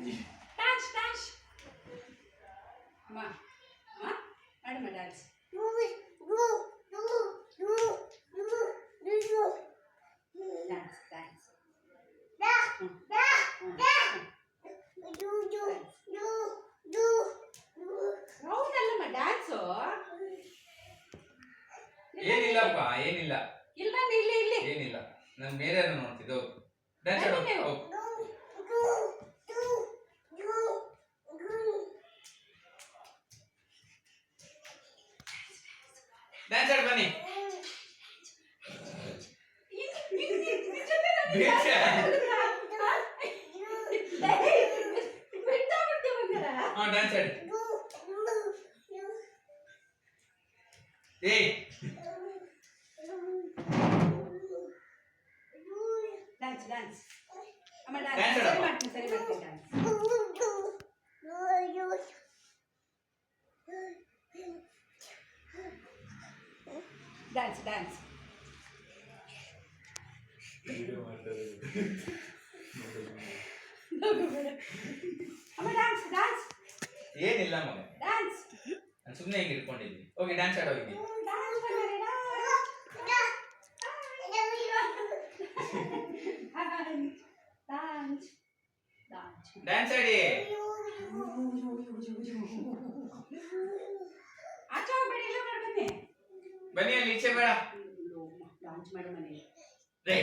dance dance ಅಮ್ಮ ಅಮ್ಮ ಮಾಡಮ್ಮ ಡ್ಯಾನ್ಸ್ ಡ್ಯಾನ್ಸ್ ಡ್ಯಾನ್ಸ್ ಹೌದಲ್ಲಮ್ಮ ಡ್ಯಾನ್ಸು ಏನಿಲ್ಲಪ್ಪ ಏನಿಲ್ಲ ಇಲ್ಲ ಇಲ್ಲಿ ಇಲ್ಲಿ ಏನಿಲ್ಲ ನಾನು ಬೇರೆ ನೋಡ್ತಿದ್ದು ಡ್ಯಾನ್ಸ್ ಡ್ಯಾನ್ಸ್ ಆಡ್ ಬನ್ನಿ ಡ್ಯಾನ್ಸ್ ಆಡಿ ಏಯ್ ಡ್ಯಾನ್ಸ್ ಡ್ಯಾನ್ಸ್ ಅಮ್ಮ ಡ್ಯಾನ್ಸ್ ಸರಿ ಮಾಡ್ತೀನಿ ಡ್ಯಾನ್ಸ್ ಡ್ಯಾನ್ಸ್ ಡ್ಯಾನ್ಸ್ ಅಮ್ಮ ಡ್ಯಾನ್ಸ್ ಡ್ಯಾನ್ಸ್ ಏನಿಲ್ಲ ಮಗ ಡ್ಯಾನ್ಸ್ ನಾನು ಸುಮ್ಮನೆ ಹಿಂಗೆ ಇಟ್ಕೊಂಡಿದ್ದೀನಿ ಓಕೆ ಡ್ಯಾನ್ಸ್ ಆಡೋಗಿದ್ದೀನಿ ಡ್ಯಾನ್ಸ್ ಆಡಿ ಆಚೆ ಹೋಗ್ಬೇಡಿ ಇಲ್ಲ ಬನ್ನಿ ಬನ್ನಿ ಅಲ್ಲಿ ಈಚೆ ಬೇಡ ಲಾಂಚ್ ಮಾಡಿ ಮನೆ ರೇ